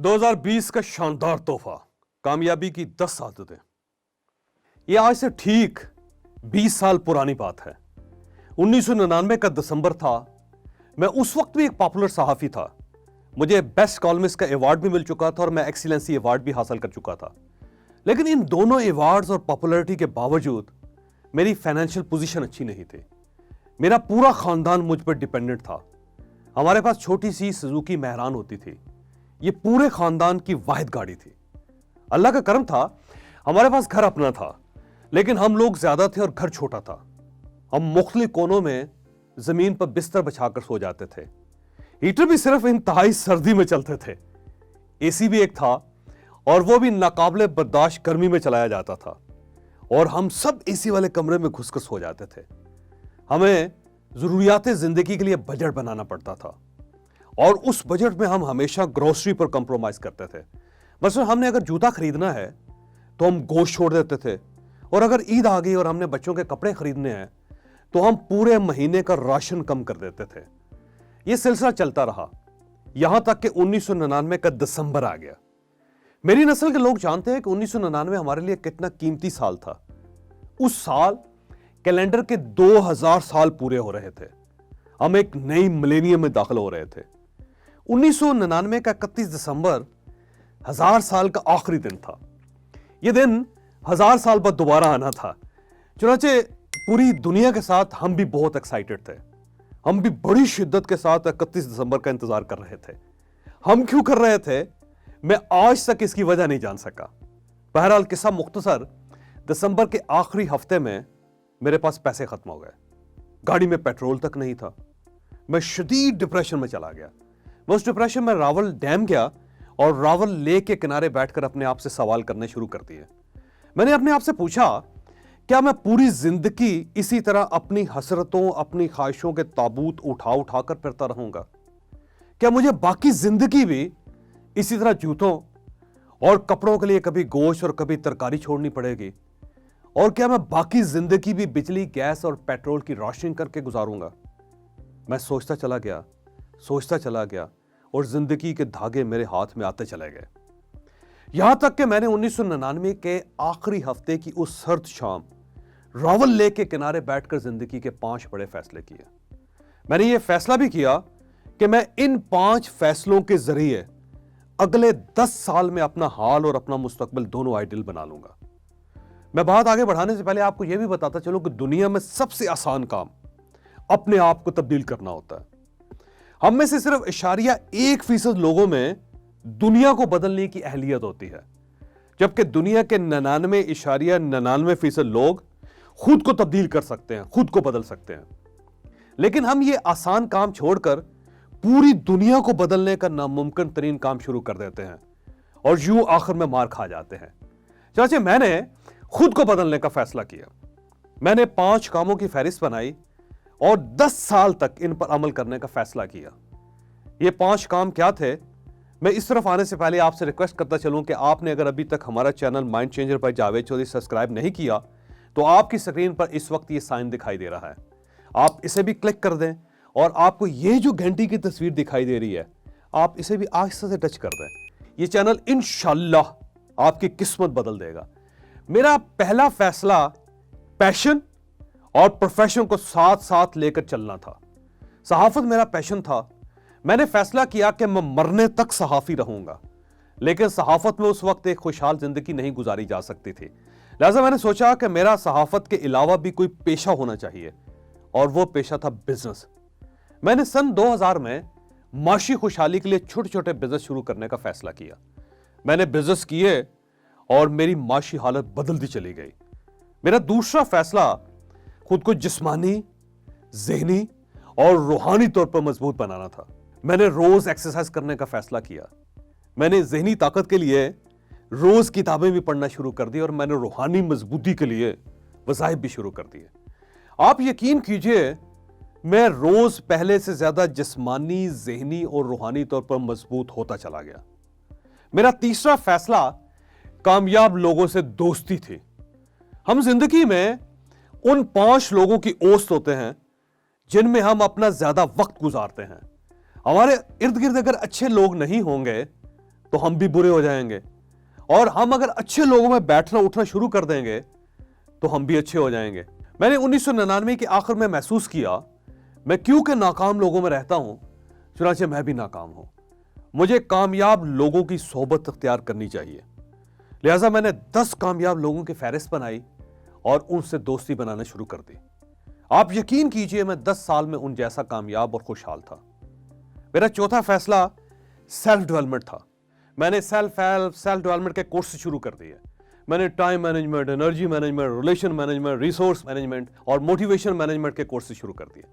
2020 का शानदार तोहफा, कामयाबी की 10 आदतें। ये आज से ठीक 20 साल पुरानी बात है। 1999 का दिसंबर था। मैं उस वक्त भी एक पॉपुलर सहाफी था। मुझे बेस्ट कॉलमिस्ट का अवार्ड भी मिल चुका था और मैं एक्सीलेंसी अवार्ड भी हासिल कर चुका था। लेकिन इन दोनों अवार्ड्स और पॉपुलैरिटी के बावजूद मेरी फाइनेंशियल पोजीशन अच्छी नहीं थी। मेरा पूरा खानदान मुझ पर डिपेंडेंट था। हमारे पास छोटी सी सुजुकी मेहरान होती थी। ये पूरे खानदान की वाहिद गाड़ी थी। अल्लाह का करम था, हमारे पास घर अपना था, लेकिन हम लोग ज्यादा थे और घर छोटा था। हम मुख्तलिफ कोनों में जमीन पर बिस्तर बिछाकर सो जाते थे। हीटर भी सिर्फ इंतहाई सर्दी में चलते थे। एसी भी एक था और वो भी नाकाबिले बर्दाश्त गर्मी में चलाया जाता था, और हम सब एसी वाले कमरे में घुसकर सो जाते थे। हमें जरूरियात जिंदगी के लिए बजट बनाना पड़ता था, और उस बजट में हम हमेशा ग्रोसरी पर कंप्रोमाइज करते थे। मसलन हमने अगर जूता खरीदना है तो हम गोश्त छोड़ देते थे, और अगर ईद आ गई और हमने बच्चों के कपड़े खरीदने हैं तो हम पूरे महीने का राशन कम कर देते थे। यह सिलसिला चलता रहा यहां तक कि 1999 का दिसंबर आ गया। मेरी नस्ल के लोग जानते हैं कि 1999 हमारे लिए कितना कीमती साल था। उस साल कैलेंडर के 2000 साल पूरे हो रहे थे। हम एक नई मिलेनियम में दाखिल हो रहे थे। 1999 का 31 दिसंबर 1000 साल का आखिरी दिन था। यह दिन 1000 साल बाद दोबारा आना था। चुनांचे पूरी दुनिया के साथ हम भी बहुत एक्साइटेड थे। हम भी बड़ी शिद्दत के साथ 31 दिसंबर का इंतजार कर रहे थे। हम क्यों कर रहे थे, मैं आज तक इसकी वजह नहीं जान सका। बहरहाल किस्सा मुख्तसर, दिसंबर के आखिरी हफ्ते में मेरे पास पैसे खत्म हो गए। गाड़ी में पेट्रोल तक नहीं था। मैं शदीद डिप्रेशन में चला गया। मैं उस डिप्रेशन में रावल डैम गया और रावल लेक के किनारे बैठकर अपने आप से सवाल करने शुरू कर दिए। मैंने अपने आप से पूछा, क्या मैं पूरी जिंदगी इसी तरह अपनी हसरतों, अपनी ख्वाहिशों के ताबूत उठा उठा कर फिरता रहूंगा? क्या मुझे बाकी जिंदगी भी इसी तरह जूतों और कपड़ों के लिए कभी गोश्त और कभी तरकारी छोड़नी पड़ेगी? और क्या मैं बाकी जिंदगी भी बिजली, गैस और पेट्रोल की राशनिंग करके गुजारूंगा? मैं सोचता चला गया और जिंदगी के धागे मेरे हाथ में आते चले गए। यहां तक कि मैंने 1999 के आखिरी हफ्ते की उस सर्द शाम रावल लेक के किनारे बैठकर जिंदगी के 5 बड़े फैसले किए। मैंने यह फैसला भी किया कि मैं इन 5 फैसलों के जरिए अगले 10 साल में अपना हाल और अपना मुस्तकबिल दोनों आइडियल बना लूंगा। मैं बात आगे बढ़ाने से पहले आपको यह भी बताता चलूं कि दुनिया में सबसे आसान काम अपने आप को तब्दील करना होता है। हम में से सिर्फ 1% लोगों में दुनिया को बदलने की अहलियत होती है, जबकि दुनिया के 99.99% लोग खुद को तब्दील कर सकते हैं, खुद को बदल सकते हैं। लेकिन हम ये आसान काम छोड़कर पूरी दुनिया को बदलने का नामुमकिन तरीन काम शुरू कर देते हैं, और यूं आखिर में मार खा जाते हैं। चाचे, मैंने खुद को बदलने का फैसला किया। मैंने 5 कामों की फहरिस्त बनाई और 10 साल तक इन पर अमल करने का फैसला किया। ये 5 काम क्या थे? मैं इस तरफ आने से पहले आपसे रिक्वेस्ट करता चलूं कि आपने अगर अभी तक हमारा channel Mind Changer by Javed Chaudhry subscribe नहीं किया तो आपकी स्क्रीन पर इस वक्त ये साइन दिखाई दे रहा है। आप इसे भी क्लिक कर दें, और आपको ये जो घंटी की तस्वीर दिखाई दे रही है, आप इसे भी आहिस्ता से टच कर दें। ये चैनल इंशाल्लाह आपकी किस्मत बदल देगा। मेरा पहला फैसला पैशन और प्रोफेशन को साथ साथ लेकर चलना था। सहाफत मेरा पैशन था। मैंने फैसला किया कि मैं मरने तक सहाफी रहूंगा, लेकिन सहाफत में उस वक्त एक खुशहाल जिंदगी नहीं गुजारी जा सकती थी। लिहाजा मैंने सोचा कि मेरा सहाफत के अलावा भी कोई पेशा होना चाहिए, और वो पेशा था बिजनेस। मैंने सन 2000 में माशी खुशहाली के लिए छोटे छोटे बिजनेस शुरू करने का फैसला किया। मैंने बिजनेस किए और मेरी माशी हालत बदलती चली गई। मेरा दूसरा फैसला खुद को जिस्मानी, ज़हनी और रूहानी तौर पर मजबूत बनाना था। मैंने रोज एक्सरसाइज करने का फैसला किया। मैंने ज़हनी ताकत के लिए रोज किताबें भी पढ़ना शुरू कर दी, और मैंने रूहानी मजबूती के लिए वज़ाइफ भी शुरू कर दिए। आप यकीन कीजिए, मैं रोज पहले से ज्यादा जिस्मानी, ज़हनी और रूहानी तौर पर मजबूत होता चला गया। मेरा तीसरा फैसला कामयाब लोगों से दोस्ती थी। हम जिंदगी में उन 5 लोगों की औसत होते हैं जिनमें हम अपना ज्यादा वक्त गुजारते हैं। हमारे इर्द गिर्द अगर अच्छे लोग नहीं होंगे तो हम भी बुरे हो जाएंगे, और हम अगर अच्छे लोगों में बैठना उठना शुरू कर देंगे तो हम भी अच्छे हो जाएंगे। मैंने 1999 के आखिर में महसूस किया, मैं क्यों के नाकाम लोगों में रहता हूं, चुनांचे मैं भी नाकाम हूं। मुझे कामयाब लोगों की सोबत अख्तियार करनी चाहिए। लिहाजा मैंने 10 कामयाब लोगों की फहरिस्त बनाई और उनसे दोस्ती बनाना शुरू कर दी। आप यकीन कीजिए, मैं 10 साल में उन जैसा कामयाब और खुशहाल था। मेरा चौथा फैसला सेल्फ डेवलपमेंट था। मैंने सेल्फ डेवलपमेंट के कोर्स शुरू कर दिए। मैंने time management, energy management, relation management, resource management और मोटिवेशन मैनेजमेंट के कोर्स शुरू कर दिए।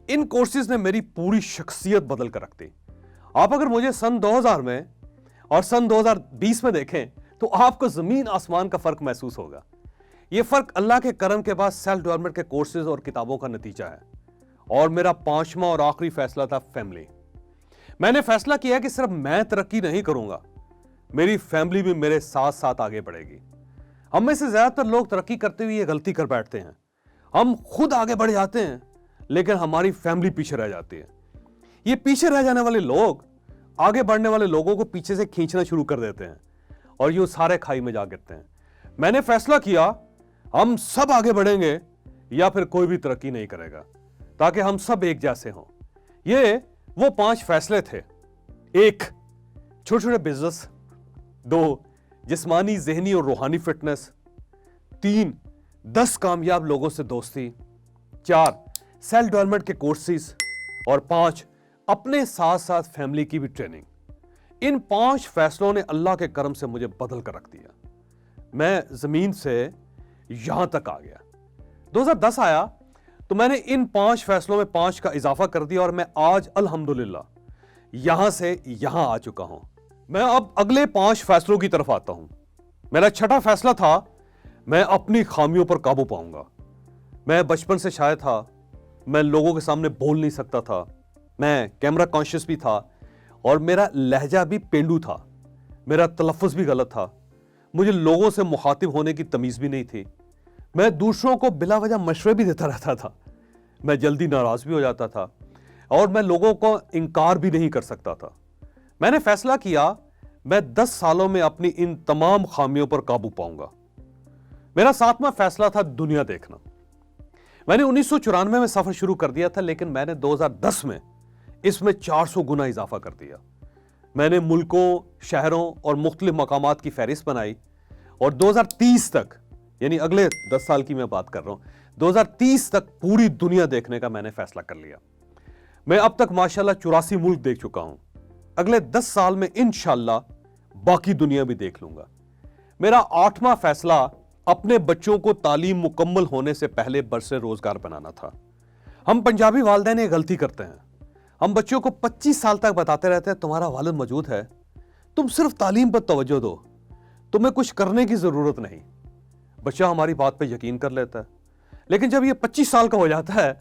इन कोर्सेज ने मेरी पूरी शख्सियत बदल कर रख दी। आप अगर मुझे सन 2000 में और सन 2020 में देखें तो आपको जमीन आसमान का फर्क महसूस होगा। यह फर्क अल्लाह के करम के बाद सेल्फ डेवलपमेंट के कोर्सेज और किताबों का नतीजा है। और मेरा पांचवा और आखिरी फैसला था फैमिली। मैंने फैसला किया कि सिर्फ मैं तरक्की नहीं करूंगा, मेरी फैमिली भी मेरे साथ साथ आगे बढ़ेगी। हम में से ज्यादातर लोग तरक्की करते हुए ये गलती कर बैठते हैं। हम खुद आगे बढ़ जाते हैं लेकिन हमारी फैमिली पीछे रह जाती है। ये पीछे रह जाने वाले लोग आगे बढ़ने वाले लोगों को पीछे से खींचना शुरू कर देते हैं और यूं सारे खाई में जा गिरते हैं। मैंने फैसला किया, हम सब आगे बढ़ेंगे या फिर कोई भी तरक्की नहीं करेगा, ताकि हम सब एक जैसे हों। ये वो 5 फैसले थे। 1, छोटे छोटे बिजनेस। 2, जिस्मानी, ज़हनी और रूहानी फिटनेस। 3, 10 कामयाब लोगों से दोस्ती। 4, सेल्फ डेवलपमेंट के कोर्सेज। और 5, अपने साथ साथ फैमिली की भी ट्रेनिंग। इन 5 फैसलों ने अल्लाह के करम से मुझे बदल कर रख दिया। मैं जमीन से यहां तक आ गया। 2010 आया तो मैंने इन 5 फैसलों में 5 का इजाफा कर दिया और मैं आज अल्हम्दुलिल्लाह यहां से यहां आ चुका हूं। मैं अब अगले 5 फैसलों की तरफ आता हूं। मेरा छठा फैसला था, मैं अपनी खामियों पर काबू पाऊंगा। मैं बचपन से शायद था, मैं लोगों के सामने बोल नहीं सकता था, मैं कैमरा कॉन्शियस भी था और मेरा लहजा भी पेंडू था, मेरा तलफ़्फ़ुज़ भी गलत था, मुझे लोगों से मुखातिब होने की तमीज़ भी नहीं थी, मैं दूसरों को बिला वजह मशवरे भी देता रहता था, मैं जल्दी नाराज़ भी हो जाता था और मैं लोगों को इनकार भी नहीं कर सकता था। मैंने फैसला किया, मैं 10 सालों में अपनी इन तमाम खामियों पर काबू पाऊंगा। मेरा 7वां फैसला था दुनिया देखना। मैंने 1994 में सफर शुरू कर दिया था, लेकिन मैंने 2010 में इसमें 400 गुना इजाफा कर दिया। मैंने मुल्कों, शहरों और मुख्तलिफ मकामात की फहरिस्त बनाई और 2030 तक, यानी अगले 10 साल की मैं बात कर रहा हूं, 2030 तक पूरी दुनिया देखने का मैंने फैसला कर लिया। मैं अब तक माशाल्लाह 84 मुल्क देख चुका हूं। अगले 10 साल में इंशाल्लाह बाकी दुनिया भी देख लूंगा। मेरा 8वां फैसला अपने बच्चों को तालीम मुकम्मल होने से पहले बरसे रोजगार बनाना था। हम पंजाबी वालिदैन ये गलती करते हैं, हम बच्चों को 25 साल तक बताते रहते हैं तुम्हारा वालिद मौजूद है, तुम सिर्फ तालीम पर तवज्जो दो, तुम्हें कुछ करने की जरूरत नहीं। बच्चा हमारी बात पे यकीन कर लेता है, लेकिन जब ये 25 साल का हो जाता है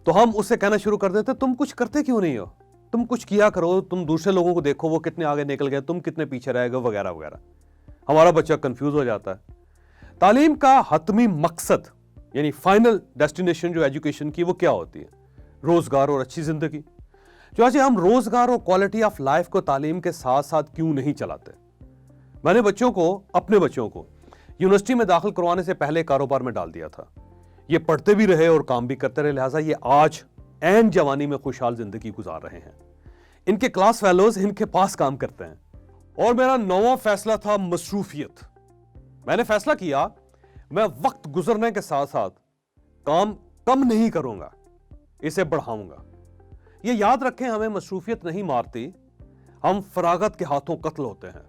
तो हम उससे कहना शुरू कर देते हैं तुम कुछ करते क्यों नहीं हो, तुम कुछ किया करो, तुम दूसरे लोगों को देखो वो कितने आगे निकल गए, तुम कितने पीछे रह गए, वगैरह वगैरह। हमारा बच्चा कंफ्यूज हो जाता है। तालीम का हतमी मकसद यानी फाइनल डेस्टिनेशन जो एजुकेशन की वो क्या होती है? रोजगार और अच्छी जिंदगी। जो आज हम रोजगार और क्वालिटी ऑफ लाइफ को तालीम के साथ साथ क्यों नहीं चलाते? मैंने अपने बच्चों को यूनिवर्सिटी में दाखिल करवाने से पहले कारोबार में डाल दिया था। ये पढ़ते भी रहे और काम भी करते रहे, लिहाजा ये आज ऐन जवानी में खुशहाल जिंदगी गुजार रहे हैं। इनके क्लास फेलोज इनके पास काम करते हैं। और मेरा 9वां फैसला था मसरूफियत। मैंने फैसला किया, मैं वक्त गुजरने के साथ साथ काम कम नहीं करूंगा, इसे बढ़ाऊंगा। ये याद रखें, हमें मसरूफियत नहीं मारती, हम फरागत के हाथों कत्ल होते हैं।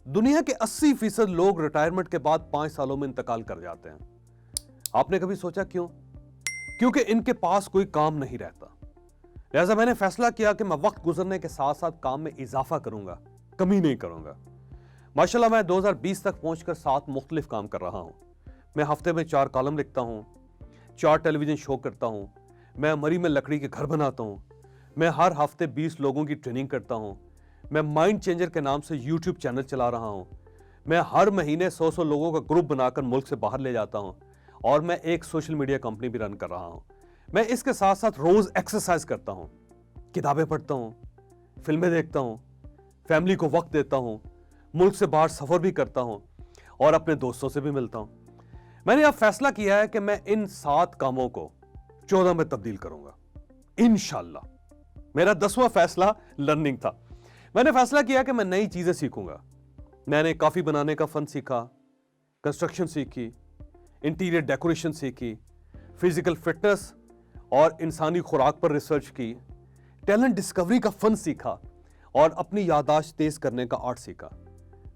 दुनिया के 80% लोग रिटायरमेंट के बाद 5 सालों में इंतकाल कर जाते हैं। आपने कभी सोचा क्यों? क्योंकि इनके पास कोई काम नहीं रहता। लिहाजा मैंने फैसला किया कि मैं वक्त गुजरने के साथ साथ काम में इजाफा करूंगा, कमी नहीं करूंगा। माशाल्लाह मैं 2020 तक पहुंचकर 7 मुख्तलिफ काम कर रहा हूं। मैं हफ्ते में 4 कॉलम लिखता हूं, 4 टेलीविजन शो करता हूं, मैं मरी में लकड़ी के घर बनाता हूं, मैं हर हफ्ते 20 लोगों की ट्रेनिंग करता हूं, मैं माइंड चेंजर के नाम से यूट्यूब चैनल चला रहा हूं, मैं हर महीने 100 लोगों का ग्रुप बनाकर मुल्क से बाहर ले जाता हूं और मैं एक सोशल मीडिया कंपनी भी रन कर रहा हूं। मैं इसके साथ साथ रोज एक्सरसाइज करता हूं, किताबें पढ़ता हूं, फिल्में देखता हूं, फैमिली को वक्त देता हूं, मुल्क से बाहर सफर भी करता हूं और अपने दोस्तों से भी मिलता हूं। मैंने अब फैसला किया है कि मैं इन 7 कामों को 14 में तब्दील करूंगा इंशाल्लाह। मेरा 10वां फैसला लर्निंग था। मैंने फैसला किया कि मैं नई चीजें सीखूंगा। मैंने कॉफी बनाने का फन सीखा, कंस्ट्रक्शन सीखी, इंटीरियर डेकोरेशन सीखी, फिजिकल फिटनेस और इंसानी खुराक पर रिसर्च की, टैलेंट डिस्कवरी का फन सीखा और अपनी याददाश्त तेज करने का आर्ट सीखा।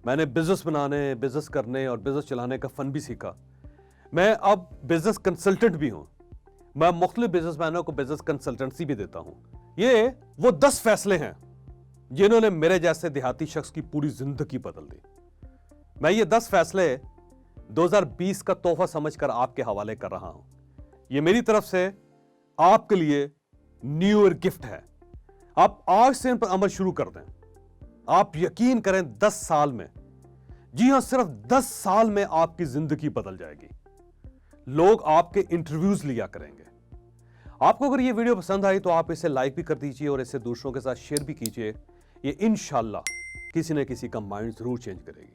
मैंने बिजनेस बनाने, बिजनेस करने और बिजनेस चलाने का फन भी सीखा। मैं अब बिजनेस कंसल्टेंट भी हूं। मैं मुख्तलिफ बिजनेसमैनों को बिजनेस कंसल्टेंसी भी देता हूं। ये वो 10 फैसले हैं जिन्होंने मेरे जैसे देहाती शख्स की पूरी जिंदगी बदल दी। मैं ये 10 फैसले 2020 का तोहफा समझकर आपके हवाले कर रहा हूं। ये मेरी तरफ से आपके लिए न्यू ईयर गिफ्ट है। आप आज से इन पर अमल शुरू कर दें। आप यकीन करें 10 साल में, जी हां सिर्फ 10 साल में आपकी जिंदगी बदल जाएगी। लोग आपके इंटरव्यूज लिया करेंगे। आपको अगर ये वीडियो पसंद आई तो आप इसे लाइक भी कर दीजिए और इसे दूसरों के साथ शेयर भी कीजिए। ये इंशाल्लाह किसी न किसी का माइंड जरूर चेंज करेगी।